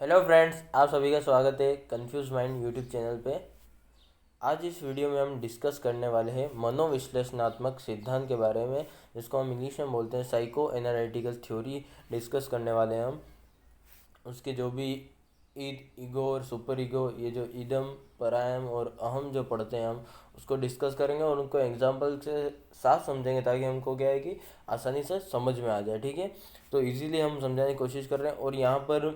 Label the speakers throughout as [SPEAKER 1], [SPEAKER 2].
[SPEAKER 1] Hello friends, आप सभी का स्वागत है कंफ्यूज माइंड यूट्यूब चैनल पे। आज इस वीडियो में हम डिस्कस करने वाले हैं मनोविश्लेषणात्मक सिद्धांत के बारे में, जिसको हम इंग्लिश में बोलते हैं साइको एनालिटिकल थ्योरी। डिस्कस करने वाले हैं हम उसके जो भी ईगो और सुपर ईगो, ये जो ईदम, परायम और अहम जो पढ़ते हैं हम उसको डिस्कस करेंगे और उनको एग्जाम्पल से साफ समझेंगे, ताकि हमको क्या है कि आसानी से समझ में आ जाए। ठीक है, तो इजीली हम समझाने की कोशिश कर रहे हैं और यहाँ पर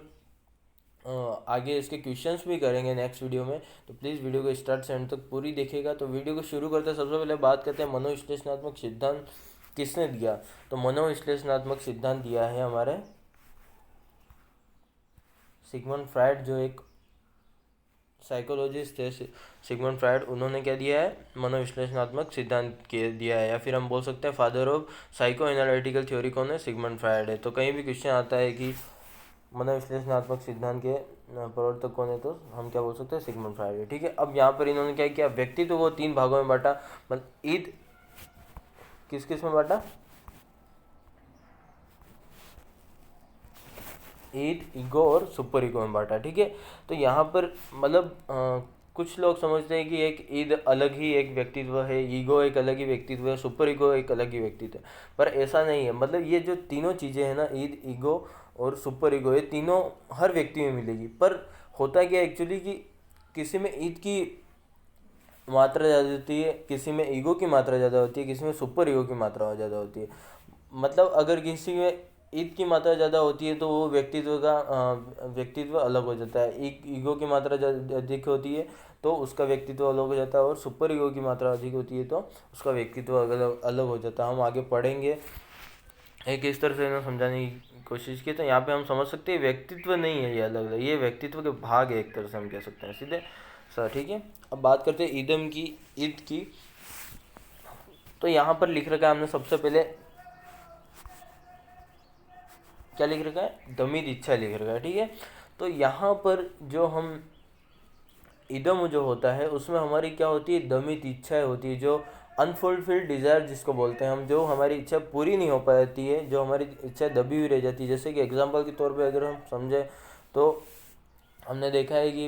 [SPEAKER 1] आगे इसके क्वेश्चंस भी करेंगे नेक्स्ट वीडियो में। तो प्लीज़ वीडियो को स्टार्ट से एंड तक पूरी देखिएगा। तो वीडियो को शुरू करते हैं, सबसे पहले बात करते हैं मनोविश्लेषणात्मक सिद्धांत किसने दिया। तो मनोविश्लेषणात्मक सिद्धांत दिया है हमारे सिगमंड फ्रायड, जो एक साइकोलॉजिस्ट थे। सिगमंड फ्रायड, उन्होंने क्या दिया है, मनोविश्लेषणात्मक सिद्धांत के दिया है, या फिर हम बोल सकते हैं father of psycho analytical theory कौन है, सिगमंड फ्रायड है। तो कहीं भी क्वेश्चन आता है कि मनोविश्लेषणात्मक सिद्धांत के प्रवर्तक कौन है, तो हम क्या बोल सकते हैं, सिगमंड फ्रायड है। ठीक है, अब यहाँ पर इन्होंने क्या किया, व्यक्तित्व को 3 भागों में बांटा। मतलब ईद किस किस में बांटा, ईद, ईगो और सुपर ईगो में बांटा। ठीक है, तो यहाँ पर मतलब कुछ लोग समझते हैं कि एक ईद अलग ही एक व्यक्तित्व है, ईगो एक अलग ही व्यक्तित्व है, सुपर ईगो एक अलग ही व्यक्तित्व है। पर ऐसा नहीं है। मतलब ये जो तीनों चीज़ें हैं ना, ईद, ईगो और सुपर ईगो, ये तीनों हर व्यक्ति में मिलेगी। पर होता क्या एक्चुअली कि किसी में ईद की मात्रा ज़्यादा होती है, किसी में ईगो की मात्रा ज़्यादा होती है, किसी में सुपर ईगो की मात्रा ज़्यादा होती है। मतलब अगर किसी में ईद की मात्रा ज़्यादा होती है तो वो व्यक्तित्व का व्यक्तित्व अलग हो जाता है। ईगो की मात्रा अधिक होती है तो उसका व्यक्तित्व अलग हो जाता है, और सुपर ईगो की मात्रा अधिक होती है तो उसका व्यक्तित्व अलग अलग हो जाता है। हम आगे पढ़ेंगे एक इस तरह से ना समझाने की कोशिश की। तो यहाँ पे हम समझ सकते हैं व्यक्तित्व नहीं है ये अलग अलग, ये व्यक्तित्व के भाग है, एक तरह से हम कह सकते हैं सीधे सर। ठीक है, अब बात करते हैं ईदम की, ईद की। तो यहाँ पर लिख रखा है हमने सबसे पहले, क्या लिख रखा है, दमित इच्छा लिख रखा है। ठीक है, तो यहाँ पर जो हम इदम जो होता है उसमें हमारी क्या होती है, दमित इच्छाएं होती है, जो अनफुलफिल्ड डिज़ायर जिसको बोलते हैं हम, जो हमारी इच्छा पूरी नहीं हो पाती है, जो हमारी इच्छा दबी हुई रह जाती है। जैसे कि एग्जांपल के तौर पे अगर हम समझें तो हमने देखा है कि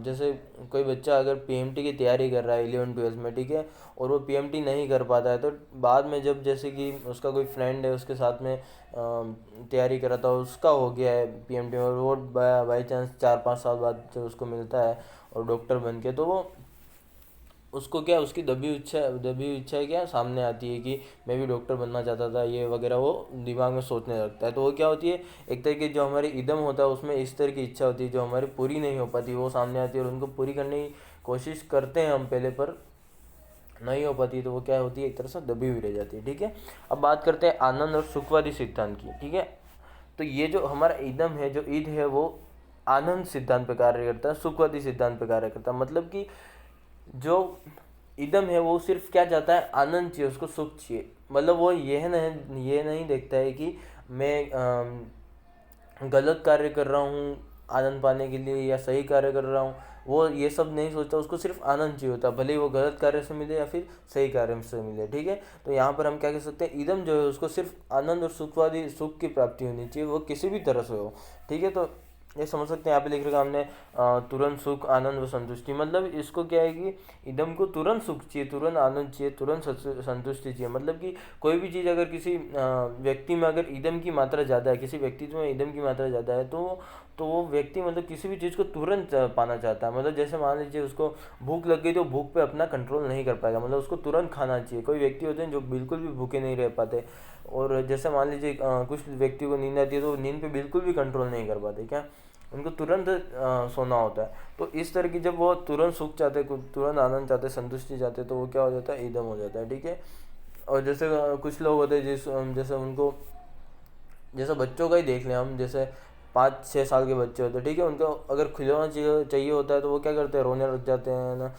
[SPEAKER 1] जैसे कोई बच्चा अगर पीएमटी की तैयारी कर रहा है 11 12 में, ठीक है, और वो पीएमटी नहीं कर पाता है, तो बाद में जब जैसे कि उसका कोई फ्रेंड है उसके साथ में तैयारी कर रहा था, उसका हो गया है पीएमटी में, और वो बाई चांस 4 5 साल बाद जब उसको मिलता है और डॉक्टर बन के, तो वो उसको क्या, उसकी दबी हुई इच्छा क्या सामने आती है कि मैं भी डॉक्टर बनना चाहता था, ये वगैरह वो दिमाग में सोचने लगता है। तो वो क्या होती है, एक तरह की जो हमारी इदम होता है उसमें इस तरह की इच्छा होती है जो हमारी पूरी नहीं हो पाती, वो सामने आती है और उनको पूरी करने की कोशिश करते हैं हम पहले, पर नहीं हो पाती, तो वो क्या होती है, एक तरह से दबी हुई रह जाती है। ठीक है, अब बात करते हैं आनंद और सुखवादी सिद्धांत की। ठीक है, तो ये जो हमारा ईदम है, जो ईद है, वो आनंद सिद्धांत पे कार्य करता है, सुखवादी सिद्धांत पे कार्य करता है। मतलब कि जो इदम है वो सिर्फ क्या चाहता है, आनंद चाहिए, उसको सुख चाहिए। मतलब वो ये नहीं देखता है कि मैं गलत कार्य कर रहा हूँ आनंद पाने के लिए या सही कार्य कर रहा हूँ, वो ये सब नहीं सोचता। उसको सिर्फ आनंद चाहिए होता है, भले ही वो गलत कार्य से मिले या फिर सही कार्य से मिले। ठीक है, तो यहाँ पर हम क्या कह सकते हैं, इदम जो है उसको सिर्फ आनंद और सुखवादी सुख की प्राप्ति होनी चाहिए, वो किसी भी तरह से हो। ठीक है, तो ये समझ सकते हैं, यहाँ पे लिख रखा हमने तुरंत सुख, आनंद व संतुष्टि। मतलब इसको क्या है कि इदम को तुरंत सुख चाहिए, तुरंत आनंद चाहिए, तुरंत संतुष्टि चाहिए। मतलब कि कोई भी चीज़ अगर किसी व्यक्ति में अगर ईदम की मात्रा ज़्यादा है, किसी व्यक्तित्व में ईदम की मात्रा ज़्यादा है, तो वो व्यक्ति मतलब किसी भी चीज़ को तुरंत पाना चाहता है। मतलब जैसे मान लीजिए उसको भूख लग गई तो भूख पे अपना कंट्रोल नहीं कर पाएगा, मतलब उसको तुरंत खाना चाहिए। कोई व्यक्ति होते हैं जो बिल्कुल भी भूखे नहीं रह पाते, और जैसे मान लीजिए कुछ व्यक्ति को नींद आती है तो वो नींद पे बिल्कुल भी कंट्रोल नहीं कर पाते, क्या, उनको तुरंत सोना होता है। तो इस तरह की जब वो तुरंत सुख चाहते, तुरंत आनंद चाहते, संतुष्टि चाहते, तो वो क्या हो जाता है, ईदम हो जाता है। ठीक है, और जैसे कुछ लोग होते हैं जैसे उनको, जैसे बच्चों का ही देख लें हम, जैसे 5 6 साल के बच्चे होते हैं, ठीक है, उनको अगर खिलौना चाहिए होता है तो वो क्या करते हैं, रोने लग जाते हैं ना,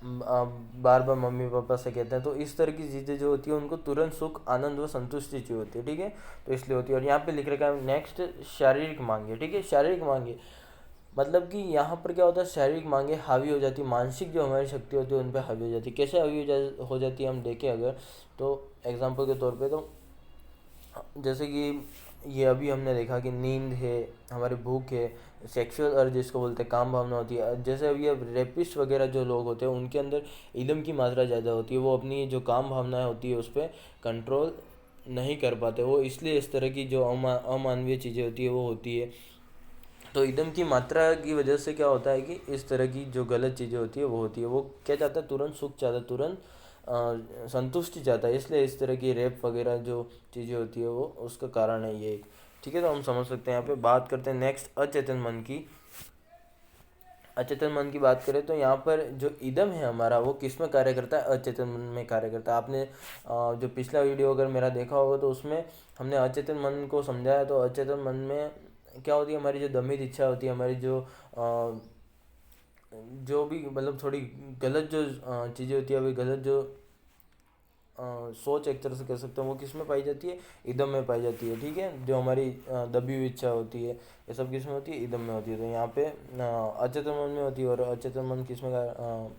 [SPEAKER 1] बार बार मम्मी पापा से कहते हैं। तो इस तरह की चीज़ें जो होती है उनको तुरंत सुख, आनंद व संतुष्टि चाहिए होती है। ठीक है, तो इसलिए होती है। और यहाँ पे लिख रखा है नेक्स्ट, शारीरिक मांगे। ठीक है, शारीरिक मांगे मतलब कि यहाँ पर क्या होता है, शारीरिक मांगे हावी हो जाती है, मानसिक जो हमारी शक्ति होती है उन पर हावी हो जाती है। कैसे हावी हो जाती है हम देखें अगर, तो एग्जाम्पल के तौर पे, तो जैसे कि ये अभी हमने देखा कि नींद है, हमारी भूख है, सेक्सुअल अर्ज जिसको बोलते हैं, काम भावना होती है। जैसे अभी अब रेपिस्ट वगैरह जो लोग होते हैं उनके अंदर ईदम की मात्रा ज़्यादा होती है, वो अपनी जो काम भावनाएं होती है उस पर कंट्रोल नहीं कर पाते, वो इसलिए इस तरह की जो अमानवीय चीज़ें होती है वो होती है। तो ईंधन की मात्रा की वजह से क्या होता है कि इस तरह की जो गलत चीज़ें होती है वो होती है। वो क्या चाहता है, तुरंत सुख चाहता है, तुरंत संतुष्टि चाहता है, इसलिए इस तरह की रेप वगैरह जो चीज़ें होती है वो उसका कारण है ये एक। ठीक है, तो हम समझ सकते हैं। यहाँ पे बात करते हैं नेक्स्ट अचेतन मन की। अचेतन मन की बात करें तो यहाँ पर जो इदम है हमारा वो किस में कार्य करता है, अचेतन मन में कार्य करता है। आपने जो पिछला वीडियो अगर मेरा देखा होगा तो उसमें हमने अचेतन मन को समझाया। तो अचेतन मन में क्या होती है, हमारी जो दमित इच्छा होती है, हमारी जो भी मतलब थोड़ी गलत जो चीज़ें होती है, अभी गलत जो सोच एक तरह से कह सकते हैं, वो किस में पाई जाती है, ईदम में पाई जाती है। ठीक है, जो हमारी दबी हुई इच्छा होती है ये सब किस में होती है, ईदम में होती है। तो यहाँ पे अचेतन मन में होती है, और अचेतन मन किस में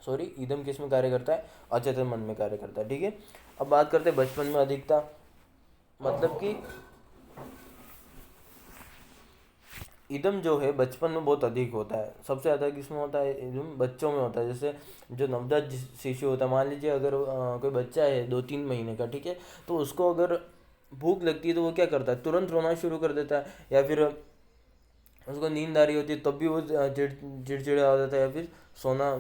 [SPEAKER 1] सॉरी ईदम किस में कार्य करता है, अचेतन मन में कार्य करता है। ठीक है, अब बात करते हैं बचपन में अधिकता। मतलब कि इदम जो है बचपन में बहुत अधिक होता है। सबसे ज़्यादा किसमें होता है, इदम बच्चों में होता है। जैसे जो नवजात शिशु होता है, मान लीजिए अगर कोई बच्चा है 2-3 महीने का, ठीक है, तो उसको अगर भूख लगती है तो वो क्या करता है, तुरंत रोना शुरू कर देता है। या फिर उसको नींद आ रही होती है तब भी वो चिड़चिड़ा हो जाता है, या फिर सोना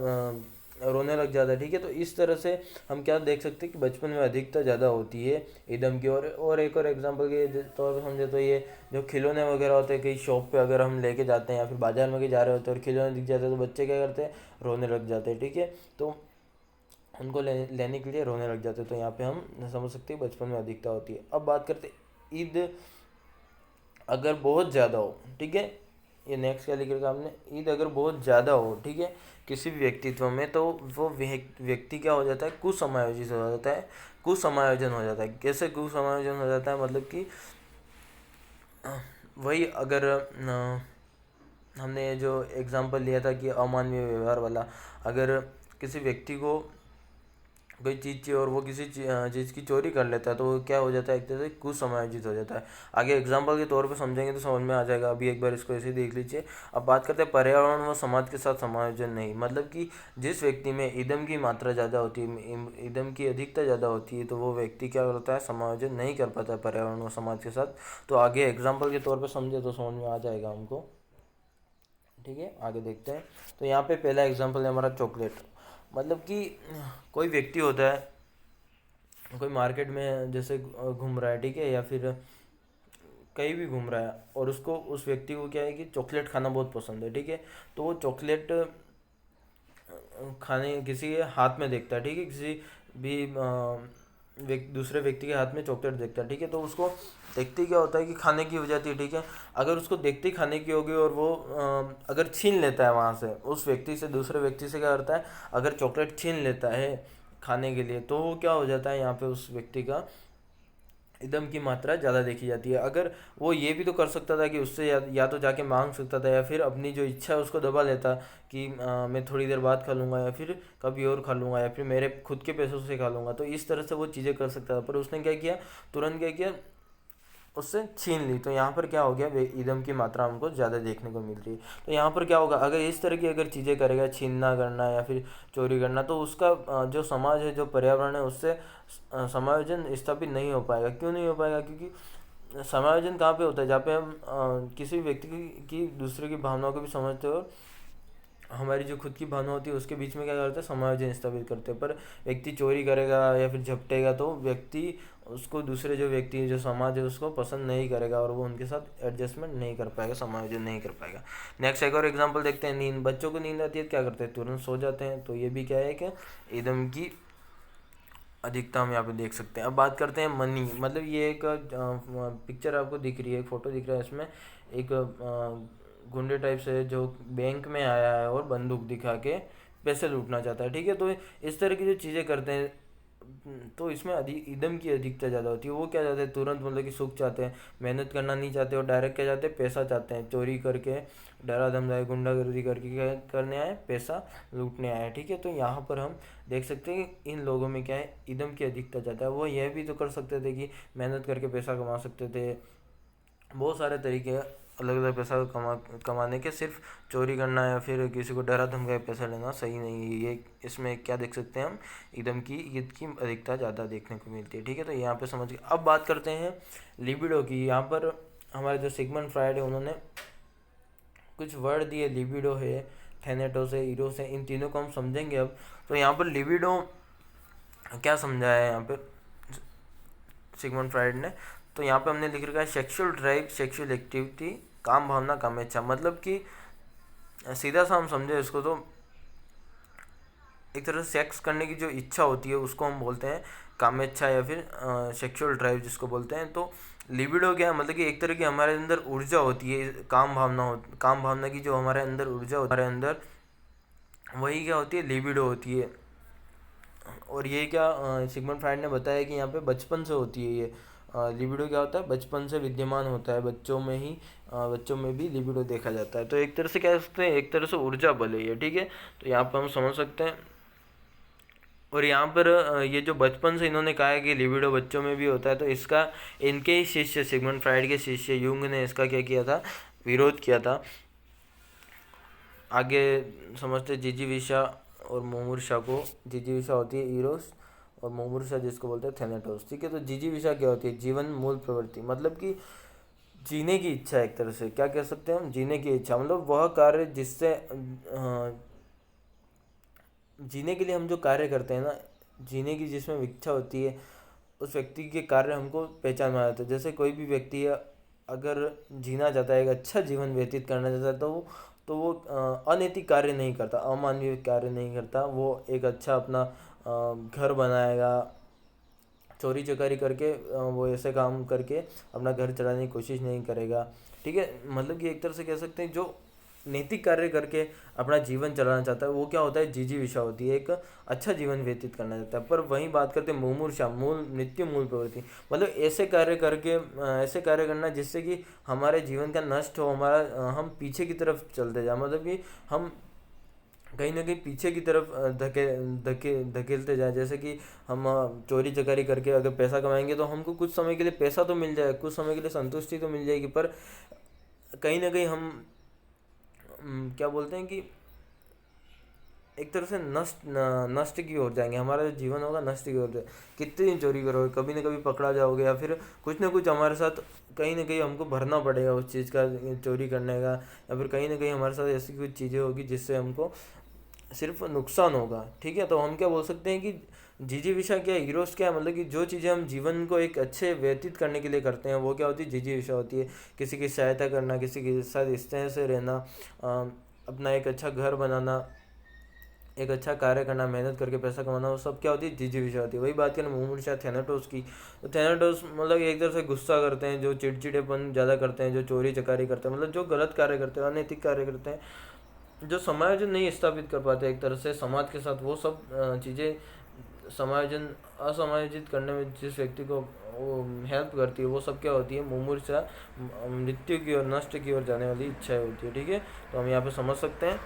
[SPEAKER 1] रोने लग जाता है। ठीक है, तो इस तरह से हम क्या देख सकते हैं कि बचपन में अधिकता ज़्यादा होती है ईदम की। और एक और एग्जांपल के तौर पर समझे तो ये जो खिलौने वगैरह होते हैं, कहीं शॉप पे अगर हम लेके जाते हैं या फिर बाजार में कहीं जा रहे होते हैं और खिलौने दिख जाते हैं तो बच्चे क्या करते हैं, रोने लग जाते हैं। ठीक है, तो उनको लेने के लिए रोने लग जाते हैं। तो यहाँ पे हम समझ सकते हैं बचपन में अधिकता होती है। अब बात करते हैं ईद अगर बहुत ज़्यादा हो। ठीक है, ये नेक्स्ट क्या लिखेगा आपने, ईद अगर बहुत ज़्यादा हो, ठीक है, किसी भी व्यक्तित्व में, तो वो व्यक्ति क्या हो जाता है, कुसमायोजित हो जाता है। कुसमायोजन हो जाता है। कैसे कुसमायोजन हो जाता है, मतलब कि वही अगर हमने जो एग्जांपल लिया था कि अमानवीय व्यवहार वाला, अगर किसी व्यक्ति को कोई चीज़ चाहिए और वो किसी चीज़ की चोरी कर लेता है तो वो क्या हो जाता है, एक तरह से कुसमायोजित हो जाता है। आगे एग्जाम्पल के तौर पे समझेंगे तो समझ में आ जाएगा, अभी एक बार इसको ऐसे ही देख लीजिए। अब बात करते हैं पर्यावरण व समाज के साथ समायोजन नहीं। मतलब कि जिस व्यक्ति में ईंधन की मात्रा ज़्यादा होती है, ईंधन की अधिकता ज़्यादा होती है, तो वो व्यक्ति क्या करता है, समायोजन नहीं कर पाता है पर्यावरण व समाज के साथ। तो आगे एग्जाम्पल के तौर पर समझे तो समझ में आ जाएगा हमको। ठीक है, आगे देखते हैं। तो यहाँ पे पहला एग्जाम्पल है हमारा चॉकलेट। मतलब कि कोई व्यक्ति होता है, कोई मार्केट में जैसे घूम रहा है, ठीक है, या फिर कहीं भी घूम रहा है, और उसको उस व्यक्ति को क्या है कि चॉकलेट खाना बहुत पसंद है। ठीक है, तो वो चॉकलेट खाने किसी के हाथ में देखता है, ठीक है, किसी भी दूसरे व्यक्ति के हाथ में चॉकलेट देखता है। ठीक है, तो उसको देखते ही क्या होता है कि खाने की हो जाती है। ठीक है, अगर उसको देखते ही खाने की होगी और वो अगर छीन लेता है वहाँ से, उस व्यक्ति से, दूसरे व्यक्ति से क्या करता है, अगर चॉकलेट छीन लेता है खाने के लिए, तो वो क्या हो जाता है, यहाँ पे उस व्यक्ति का ईंधन की मात्रा ज़्यादा देखी जाती है। अगर वो ये भी तो कर सकता था कि उससे या तो जाके मांग सकता था, या फिर अपनी जो इच्छा है उसको दबा लेता कि मैं थोड़ी देर बाद खा लूँगा, या फिर कभी और खा लूँगा, या फिर मेरे खुद के पैसों से खा लूँगा। तो इस तरह से वो चीज़ें कर सकता था, पर उसने क्या किया, तुरंत क्या किया, उससे छीन ली। तो यहाँ पर क्या हो गया, ईंधन की मात्रा हमको ज़्यादा देखने को मिल रही है। तो यहाँ पर क्या होगा, अगर इस तरह की अगर चीज़ें करेगा, छीनना करना या फिर चोरी करना, तो उसका जो समाज है, जो पर्यावरण है, उससे समायोजन स्थापित नहीं हो पाएगा। क्यों नहीं हो पाएगा, क्योंकि समायोजन कहाँ पे होता है, जहाँ पे हम किसी भी व्यक्ति की दूसरे की भावनाओं को भी समझते हो, हमारी जो खुद की भावना होती है उसके बीच में क्या करते हैं, समायोजन स्थापित करते हैं। पर व्यक्ति चोरी करेगा या फिर झपटेगा तो व्यक्ति उसको, दूसरे जो व्यक्ति है, जो समाज है, उसको पसंद नहीं करेगा और वो उनके साथ एडजस्टमेंट नहीं कर पाएगा, समायोजन नहीं कर पाएगा। नेक्स्ट एक और एग्जांपल देखते हैं, नींद। बच्चों को नींद आती है तो क्या करते हैं, तुरंत सो जाते हैं। तो ये भी क्या है कि ईंधन की अधिकता हम यहाँ पे देख सकते हैं। अब बात करते हैं मनी। मतलब ये एक पिक्चर आपको दिख रही है, एक फोटो दिख रहा है, इसमें एक गुंडे टाइप से जो बैंक में आया है और बंदूक दिखा के पैसे लूटना चाहता है। ठीक है, तो इस तरह की जो चीज़ें करते हैं तो इसमें ईदम की अधिकता ज़्यादा होती है। वो क्या चाहते हैं, तुरंत मतलब कि सुख चाहते हैं, मेहनत करना नहीं चाहते, और डायरेक्ट क्या चाहते हैं, पैसा चाहते हैं। चोरी करके, डरा धमकाए, गुंडागर्दी करके क्या करने आए, पैसा लूटने आए। ठीक है, तो यहाँ पर हम देख सकते हैं कि इन लोगों में क्या है, ईदम की अधिकता ज़्यादा है। वो यह भी तो कर सकते थे कि मेहनत करके पैसा कमा सकते थे, बहुत सारे तरीके हैं अलग अलग पैसा कमाने के। सिर्फ चोरी करना या फिर किसी को डरा धमकाए पैसा लेना सही नहीं है। ये इसमें क्या देख सकते हैं हम, ईदम की ईद की अधिकता ज़्यादा देखने को मिलती है। ठीक है, तो यहाँ पे समझ गए। अब बात करते हैं लिबिडो की। यहाँ पर हमारे जो सिगमंड फ्रायड है, उन्होंने कुछ वर्ड दिए, लिबिडो है, थैनेटोस है, इरोस है, इन तीनों को हम समझेंगे अब। तो यहाँ पर लिबिडो क्या समझाया है यहाँ पे सिगमंड फ्रायड ने, तो यहाँ पे हमने लिख रखा है सेक्सुअल ड्राइव, सेक्सुअल एक्टिविटी, काम भावना, कामेच्छा। मतलब कि सीधा सा हम समझे इसको तो एक तरह से सेक्स करने की जो इच्छा होती है उसको हम बोलते हैं कामेच्छा, या फिर सेक्सुअल ड्राइव जिसको बोलते हैं। तो लिबिडो क्या है, मतलब कि एक तरह की हमारे अंदर ऊर्जा होती है, काम भावना की जो हमारे अंदर ऊर्जा होती है, हमारे अंदर वही क्या होती है, लिबिडो होती है। और ये क्या सिगमंड फ्रायड ने बताया कि यहाँ पे बचपन से होती है ये। लिबिडो क्या होता है, बचपन से विद्यमान होता है, बच्चों में ही बच्चों में भी लिबिडो देखा जाता है। तो एक तरह से कह सकते हैं, एक तरह से ऊर्जा बल है ये। ठीक है, तो यहाँ पर हम समझ सकते हैं। और यहाँ पर ये जो बचपन से इन्होंने कहा है कि लिबिडो बच्चों में भी होता है, तो इसका इनके ही शिष्य, सिगमंड फ्रायड के शिष्य यूंग ने इसका क्या किया था, विरोध किया था। आगे समझते जिजीविषा और मुमुर्षा को। जिजीविषा होती है इरोस, और मुमुर्षा जिसको बोलते हैं थैनेटोस। ठीक है, तो जिजीविषा क्या होती है, जीवन मूल प्रवृत्ति, मतलब कि जीने की इच्छा। एक तरह से क्या कह सकते हैं हम, जीने की इच्छा, मतलब वह कार्य जिससे जीने के लिए हम जो कार्य करते हैं ना, जीने की जिसमें इच्छा होती है, उस व्यक्ति के कार्य हमको पहचान में आ जाते हैं। जैसे कोई भी व्यक्ति है, अगर जीना चाहता है, एक अच्छा जीवन व्यतीत करना चाहता है, तो वो अनैतिक कार्य नहीं करता, अमानवीय कार्य नहीं करता। वो एक अच्छा अपना घर बनाएगा, चोरी चकारी करके वो ऐसे काम करके अपना घर चलाने की कोशिश नहीं करेगा। ठीक है, मतलब कि एक तरह से कह सकते हैं जो नैतिक कार्य करके अपना जीवन चलाना चाहता है, वो क्या होता है, जिजीविषा होती है, एक अच्छा जीवन व्यतीत करना चाहता है। पर वहीं बात करते हैं मुमुर्षा, मूल नित्य मूल प्रवृत्ति, मतलब ऐसे कार्य करके ऐसे कार्य करना जिससे कि हमारे जीवन का नष्ट हो, हमारा हम पीछे की तरफ चलते जाए, मतलब कि हम कहीं ना कहीं पीछे की तरफ धके धके धकेलते जाए। जैसे कि हम चोरी चकारी करके अगर पैसा कमाएंगे, तो हमको कुछ समय के लिए पैसा तो मिल जाए, कुछ समय के लिए संतुष्टि तो मिल जाएगी, पर कहीं ना कहीं हम क्या बोलते हैं कि एक तरह से नष्ट की ओर जाएंगे। हमारा जो जीवन होगा नष्ट की ओर जाए। कितनी दिन चोरी करोगे, कभी ना कभी पकड़ा जाओगे, या फिर कुछ ना कुछ हमारे साथ कहीं ना कहीं हमको भरना पड़ेगा उस चीज़ का, चोरी करने का, या फिर कहीं ना कहीं हमारे साथ ऐसी कुछ चीज़ें होगी जिससे हमको सिर्फ नुकसान होगा। ठीक है, तो हम क्या बोल सकते हैं कि जिजीविषा क्या है, हीरोस क्या है, मतलब कि जो चीज़ें हम जीवन को एक अच्छे व्यतीत करने के लिए करते हैं, वो क्या होती है, जिजीविषा होती है। किसी की सहायता करना, किसी के साथ स्नेह से रहना, अपना एक अच्छा घर बनाना, एक अच्छा कार्य करना, मेहनत करके पैसा कमाना, वो सब क्या होती है, जिजीविषा होती है। वही बात करें मुमुर्षा थैनेटोस की, तो थैनेटोस मतलब एक तरह से गुस्सा करते हैं, जो चिड़चिड़ेपन ज़्यादा करते हैं, जो चोरी चकारी करते हैं, मतलब जो गलत कार्य करते हैं, अनैतिक कार्य करते हैं, जो समायोजन नहीं स्थापित कर पाते एक तरह से समाज के साथ, वो सब चीज़ें समायोजन असमायोजित करने में जिस व्यक्ति को वो हेल्प करती है, वो सब क्या होती है, मुमूर्षा, मृत्यु की ओर, नष्ट की ओर जाने वाली इच्छाएं होती है। ठीक है, तो हम यहाँ पे समझ सकते हैं।